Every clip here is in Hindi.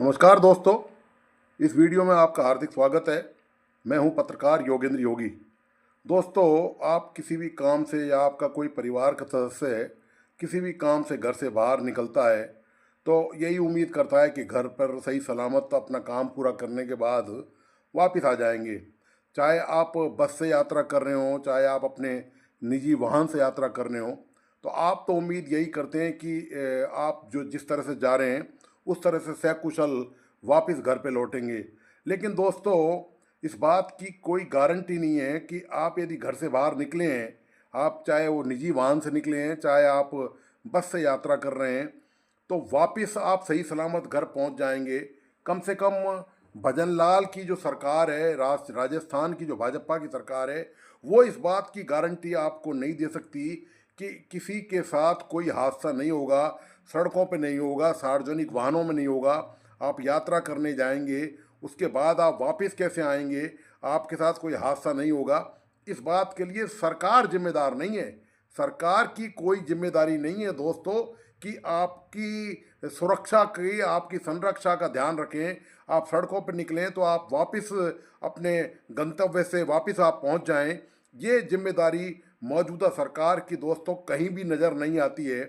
नमस्कार दोस्तों, इस वीडियो में आपका हार्दिक स्वागत है। मैं हूं पत्रकार योगेंद्र योगी। दोस्तों, आप किसी भी काम से या आपका कोई परिवार का सदस्य है, किसी भी काम से घर से बाहर निकलता है तो यही उम्मीद करता है कि घर पर सही सलामत अपना काम पूरा करने के बाद वापस आ जाएंगे। चाहे आप बस से यात्रा कर रहे हो, चाहे आप अपने निजी वाहन से यात्रा कर रहे हो, तो आप तो उम्मीद यही करते हैं कि आप जो जिस तरह से जा रहे हैं उस तरह से सकुशल वापस घर पे लौटेंगे। लेकिन दोस्तों, इस बात की कोई गारंटी नहीं है कि आप यदि घर से बाहर निकले हैं, आप चाहे वो निजी वाहन से निकले हैं, चाहे आप बस से यात्रा कर रहे हैं, तो वापस आप सही सलामत घर पहुंच जाएंगे। कम से कम भजन लाल की जो सरकार है, राजस्थान की जो भाजपा की सरकार है, वो इस बात की गारंटी आपको नहीं दे सकती कि किसी के साथ कोई हादसा नहीं होगा, सड़कों पे नहीं होगा, सार्वजनिक वाहनों में नहीं होगा। आप यात्रा करने जाएंगे, उसके बाद आप वापस कैसे आएंगे, आपके साथ कोई हादसा नहीं होगा। इस बात के लिए सरकार जिम्मेदार नहीं है। सरकार की कोई जिम्मेदारी नहीं है दोस्तों कि आपकी सुरक्षा की, आपकी संरक्षा का ध्यान रखें। आप सड़कों पर निकलें तो आप वापस अपने गंतव्य से वापस आप पहुंच जाएं। ये जिम्मेदारी मौजूदा सरकार की दोस्तों कहीं भी नज़र नहीं आती है।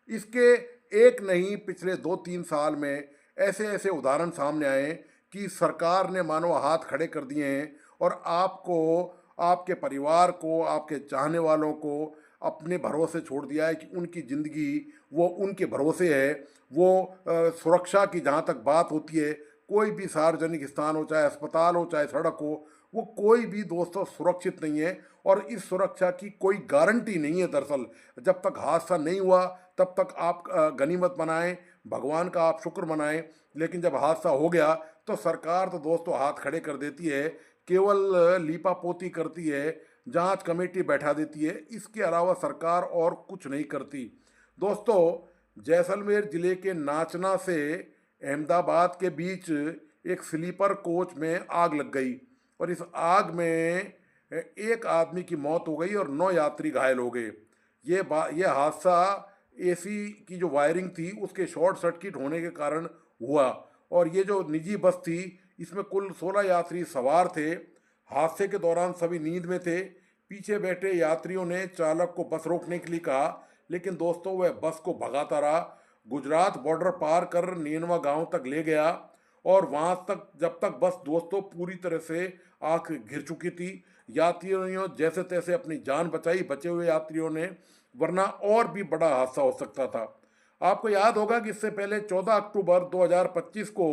इसके एक नहीं, पिछले 2-3 साल में ऐसे ऐसे उदाहरण सामने आए कि सरकार ने मानो हाथ खड़े कर दिए हैं और आपको, आपके परिवार को, आपके चाहने वालों को अपने भरोसे छोड़ दिया है कि उनकी ज़िंदगी वो उनके भरोसे है। वो सुरक्षा की जहाँ तक बात होती है, कोई भी सार्वजनिक स्थान हो, चाहे अस्पताल हो, चाहे सड़क हो, वो कोई भी दोस्तों सुरक्षित नहीं है। और इस सुरक्षा की कोई गारंटी नहीं है। दरअसल जब तक हादसा नहीं हुआ तब तक आप गनीमत मनाएं, भगवान का आप शुक्र मनाएं। लेकिन जब हादसा हो गया तो सरकार तो दोस्तों हाथ खड़े कर देती है, केवल लीपापोती करती है, जांच कमेटी बैठा देती है। इसके अलावा सरकार और कुछ नहीं करती। दोस्तों, जैसलमेर ज़िले के नाचना से अहमदाबाद के बीच एक स्लीपर कोच में आग लग गई और इस आग में एक आदमी की मौत हो गई और 9 यात्री घायल हो गए। ये हादसा एसी की जो वायरिंग थी उसके शॉर्ट सर्किट होने के कारण हुआ। और ये जो निजी बस थी, इसमें कुल 16 यात्री सवार थे। हादसे के दौरान सभी नींद में थे। पीछे बैठे यात्रियों ने चालक को बस रोकने के लिए कहा, लेकिन दोस्तों वह बस को भगाता रहा। गुजरात बॉर्डर पार कर नेनवा गांव तक ले गया और वहां तक, जब तक बस दोस्तों पूरी तरह से आग घिर चुकी थी। यात्रियों ने जैसे तैसे अपनी जान बचाई, बचे हुए यात्रियों ने, वरना और भी बड़ा हादसा हो सकता था। आपको याद होगा कि इससे पहले 14 अक्टूबर 2025 को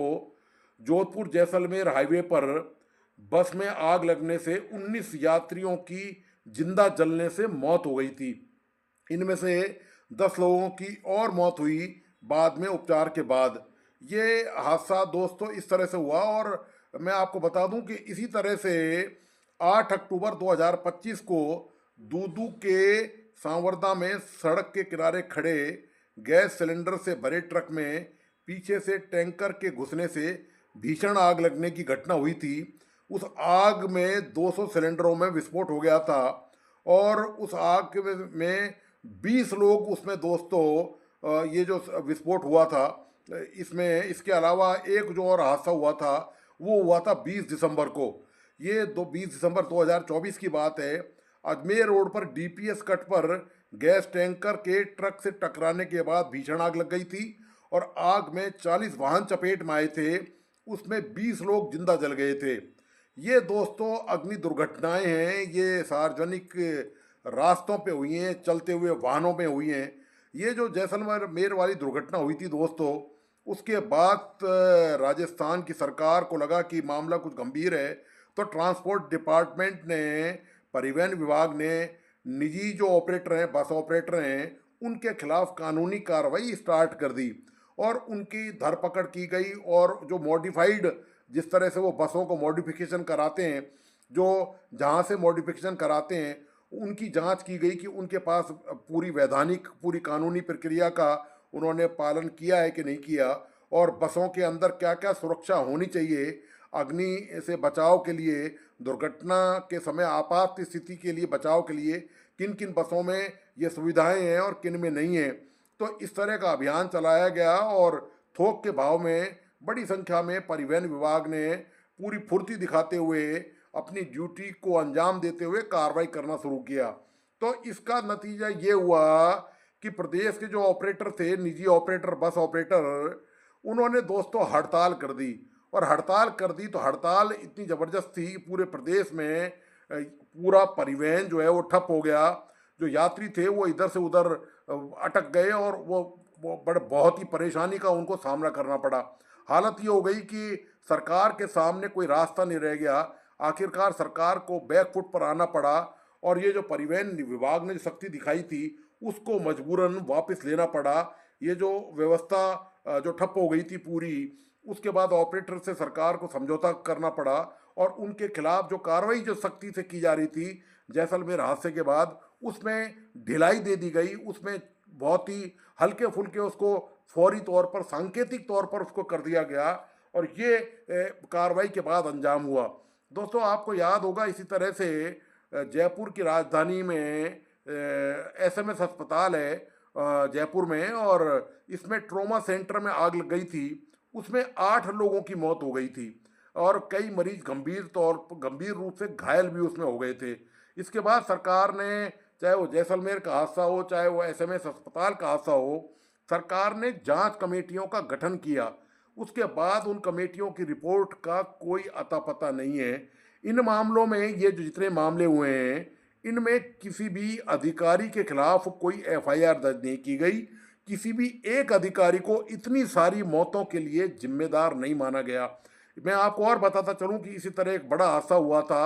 जोधपुर जैसलमेर हाईवे पर बस में आग लगने से 19 यात्रियों की जिंदा जलने से मौत हो गई थी। इनमें से 10 लोगों की और मौत हुई बाद में, उपचार के बाद। ये हादसा दोस्तों इस तरह से हुआ। और मैं आपको बता दूं कि इसी तरह से 8 अक्टूबर 2025 को दूदू के सांवरदा में सड़क के किनारे खड़े गैस सिलेंडर से भरे ट्रक में पीछे से टैंकर के घुसने से भीषण आग लगने की घटना हुई थी। उस आग में 200 सिलेंडरों में विस्फोट हो गया था और उस आग में 20 लोग उसमें दोस्तों, ये जो विस्फोट हुआ था इसमें, इसके अलावा एक जो और हादसा हुआ था वो हुआ था 20 दिसंबर को। ये 20 दिसंबर 2024 की बात है। अजमेर रोड पर डीपीएस कट पर गैस टैंकर के ट्रक से टकराने के बाद भीषण आग लग गई थी और आग में 40 वाहन चपेट में आए थे। उसमें 20 लोग जिंदा जल गए थे। ये दोस्तों अग्नि दुर्घटनाएं हैं, ये सार्वजनिक रास्तों पे हुई हैं, चलते हुए वाहनों में हुई हैं। ये जो जैसलमेर वाली दुर्घटना हुई थी दोस्तों, उसके बाद राजस्थान की सरकार को लगा कि मामला कुछ गंभीर है, तो ट्रांसपोर्ट डिपार्टमेंट ने, परिवहन विभाग ने निजी जो ऑपरेटर हैं, बस ऑपरेटर हैं, उनके खिलाफ कानूनी कार्रवाई स्टार्ट कर दी और उनकी धरपकड़ की गई। और जो मॉडिफाइड, जिस तरह से वो बसों को मॉडिफिकेशन कराते हैं, जो जहाँ से मॉडिफिकेशन कराते हैं, उनकी जांच की गई कि उनके पास पूरी वैधानिक, पूरी कानूनी प्रक्रिया का उन्होंने पालन किया है कि नहीं किया, और बसों के अंदर क्या क्या सुरक्षा होनी चाहिए अग्नि से बचाव के लिए, दुर्घटना के समय आपात स्थिति के लिए बचाव के लिए किन किन बसों में ये सुविधाएं हैं और किन में नहीं हैं। तो इस तरह का अभियान चलाया गया और थोक के भाव में बड़ी संख्या में परिवहन विभाग ने पूरी फुर्ती दिखाते हुए अपनी ड्यूटी को अंजाम देते हुए कार्रवाई करना शुरू किया। तो इसका नतीजा ये हुआ कि प्रदेश के जो ऑपरेटर थे, निजी ऑपरेटर, बस ऑपरेटर, उन्होंने दोस्तों हड़ताल कर दी। और हड़ताल कर दी तो हड़ताल इतनी ज़बरदस्त थी कि पूरे प्रदेश में पूरा परिवहन जो है वो ठप हो गया। जो यात्री थे वो इधर से उधर अटक गए और वो बड़े बहुत ही परेशानी का उनको सामना करना पड़ा। हालत ये हो गई कि सरकार के सामने कोई रास्ता नहीं रह गया। आखिरकार सरकार को बैक फुट पर आना पड़ा और ये जो परिवहन विभाग ने जो सख्ती दिखाई थी उसको मजबूरन वापस लेना पड़ा। ये जो व्यवस्था जो ठप हो गई थी पूरी, उसके बाद ऑपरेटर से सरकार को समझौता करना पड़ा और उनके खिलाफ जो कार्रवाई जो सख्ती से की जा रही थी जैसलमेर हादसे के बाद, उसमें ढिलाई दे दी गई। उसमें बहुत ही हल्के फुल्के उसको फौरी तौर पर, सांकेतिक तौर पर उसको कर दिया गया और ये कार्रवाई के बाद अंजाम हुआ। दोस्तों आपको याद होगा इसी तरह से जयपुर की राजधानी में एसएमएस अस्पताल है जयपुर में, और इसमें ट्रॉमा सेंटर में आग लग गई थी। उसमें 8 लोगों की मौत हो गई थी और कई मरीज गंभीर रूप से घायल भी उसमें हो गए थे। इसके बाद सरकार ने, चाहे वो जैसलमेर का हादसा हो, चाहे वो एसएमएस अस्पताल का हादसा हो, सरकार ने जांच कमेटियों का गठन किया। उसके बाद उन कमेटियों की रिपोर्ट का कोई अता पता नहीं है। इन मामलों में, ये जो जितने मामले हुए हैं, इनमें किसी भी अधिकारी के खिलाफ कोई एफआईआर दर्ज नहीं की गई। किसी भी एक अधिकारी को इतनी सारी मौतों के लिए जिम्मेदार नहीं माना गया। मैं आपको और बताता चलूं कि इसी तरह एक बड़ा हादसा हुआ था।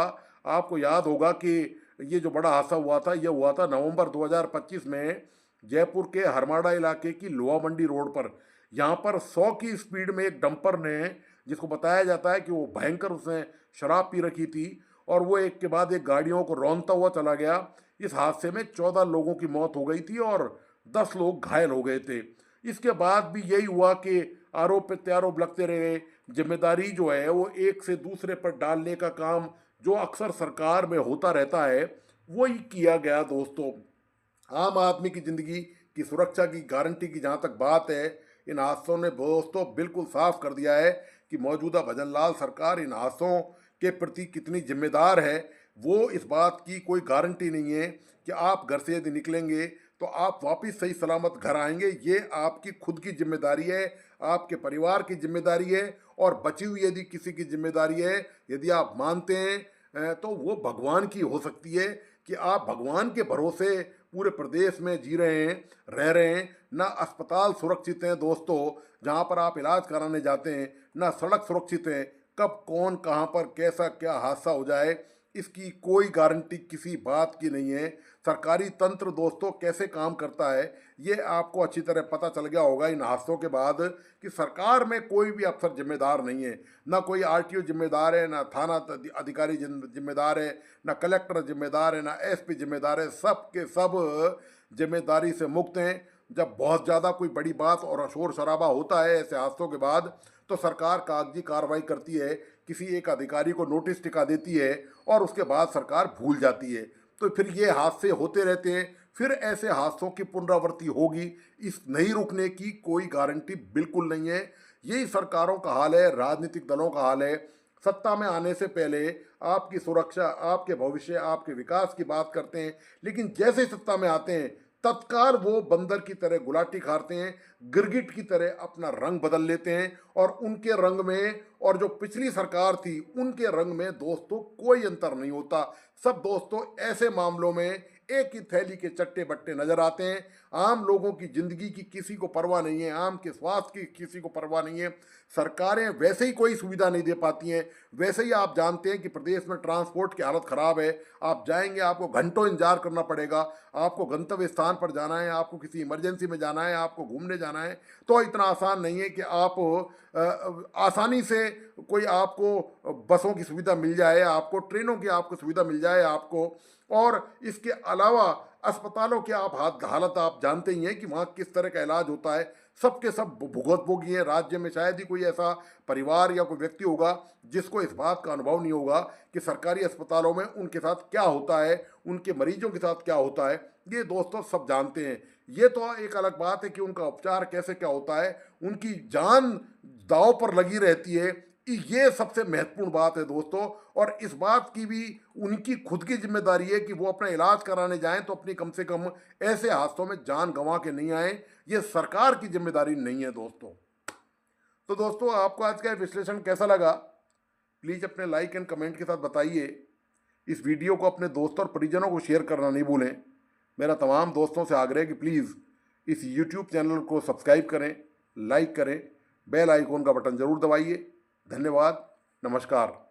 आपको याद होगा कि ये जो बड़ा हादसा हुआ था, ये हुआ था नवंबर 2025 में जयपुर के हरमाड़ा इलाके की लोहा मंडी रोड पर। यहाँ पर 100 की स्पीड में एक डंपर ने, जिसको बताया जाता है कि वो भयंकर, उसने शराब पी रखी थी और वो एक के बाद एक गाड़ियों को रौंदता हुआ चला गया। इस हादसे में 14 लोगों की मौत हो गई थी और 10 लोग घायल हो गए थे। इसके बाद भी यही हुआ कि आरोप प्रत्यारोप लगते रहे। जिम्मेदारी जो है वो एक से दूसरे पर डालने का काम जो अक्सर सरकार में होता रहता है, वही किया गया। दोस्तों आम आदमी की ज़िंदगी की सुरक्षा की गारंटी की जहाँ तक बात है, इन हादसों ने दोस्तों बिल्कुल साफ कर दिया है कि मौजूदा भजनलाल सरकार इन हादसों के प्रति कितनी जिम्मेदार है। वो इस बात की कोई गारंटी नहीं है कि आप घर से यदि निकलेंगे तो आप वापस सही सलामत घर आएंगे। ये आपकी खुद की जिम्मेदारी है, आपके परिवार की जिम्मेदारी है और बची हुई यदि किसी की जिम्मेदारी है, यदि आप मानते हैं तो वो भगवान की हो सकती है कि आप भगवान के भरोसे पूरे प्रदेश में जी रहे हैं, रह रहे हैं। ना अस्पताल सुरक्षित हैं दोस्तों जहाँ पर आप इलाज कराने जाते हैं, ना सड़क सुरक्षित है। कब कौन कहाँ पर कैसा क्या हादसा हो जाए, इसकी कोई गारंटी किसी बात की नहीं है। सरकारी तंत्र दोस्तों कैसे काम करता है, ये आपको अच्छी तरह पता चल गया होगा इन हादसों के बाद कि सरकार में कोई भी अफसर जिम्मेदार नहीं है। ना कोई आरटीओ जिम्मेदार है, ना थाना अधिकारी जिम्मेदार है, ना कलेक्टर जिम्मेदार है, ना एसपी जिम्मेदार है। सब के सब जिम्मेदारी से मुक्त हैं। जब बहुत ज़्यादा कोई बड़ी बात और शोर शराबा होता है ऐसे हादसों के बाद, तो सरकार कागजी कार्रवाई करती है, किसी एक अधिकारी को नोटिस टिका देती है और उसके बाद सरकार भूल जाती है। तो फिर ये हादसे होते रहते हैं, फिर ऐसे हादसों की पुनरावृत्ति होगी। इस नहीं रुकने की कोई गारंटी बिल्कुल नहीं है। यही सरकारों का हाल है, राजनीतिक दलों का हाल है। सत्ता में आने से पहले आपकी सुरक्षा, आपके भविष्य, आपके विकास की बात करते हैं, लेकिन जैसे ही सत्ता में आते हैं तत्काल वो बंदर की तरह गुलाटी खाते हैं, गिरगिट की तरह अपना रंग बदल लेते हैं और उनके रंग में और जो पिछली सरकार थी उनके रंग में दोस्तों कोई अंतर नहीं होता। सब दोस्तों ऐसे मामलों में एक ही थैली के चट्टे बट्टे नजर आते हैं। आम लोगों की जिंदगी की किसी को परवाह नहीं है, आम के स्वास्थ्य की किसी को परवाह नहीं है। सरकारें वैसे ही कोई सुविधा नहीं दे पाती हैं। वैसे ही आप जानते हैं कि प्रदेश में ट्रांसपोर्ट की हालत ख़राब है। आप जाएंगे, आपको घंटों इंतजार करना पड़ेगा। आपको गंतव्य स्थान पर जाना है, आपको किसी इमरजेंसी में जाना है, आपको घूमने जाना है, तो इतना आसान नहीं है कि आप आसानी से कोई आपको बसों की सुविधा मिल जाए, आपको ट्रेनों की आपको सुविधा मिल जाए आपको। और इसके अलावा अस्पतालों की आप हालत आप जानते ही हैं कि वहाँ किस तरह का इलाज होता है। सबके सब भुगतभोगी हैं। राज्य में शायद ही कोई ऐसा परिवार या कोई व्यक्ति होगा जिसको इस बात का अनुभव नहीं होगा कि सरकारी अस्पतालों में उनके साथ क्या होता है, उनके मरीजों के साथ क्या होता है। ये दोस्तों सब जानते हैं। ये तो एक अलग बात है कि उनका उपचार कैसे क्या होता है, उनकी जान दांव पर लगी रहती है, ये सबसे महत्वपूर्ण बात है दोस्तों। और इस बात की भी उनकी खुद की जिम्मेदारी है कि वो अपना इलाज कराने जाएं तो अपनी कम से कम ऐसे हादसों में जान गंवा के नहीं आए। ये सरकार की जिम्मेदारी नहीं है दोस्तों। तो दोस्तों, आपको आज का विश्लेषण कैसा लगा, प्लीज़ अपने लाइक एंड कमेंट के साथ बताइए। इस वीडियो को अपने दोस्तों और परिजनों को शेयर करना नहीं भूलें। मेरा तमाम दोस्तों से आग्रह है कि प्लीज़ इस यूट्यूब चैनल को सब्सक्राइब करें, लाइक करें, बेल आइकॉन का बटन ज़रूर दबाइए। धन्यवाद, नमस्कार।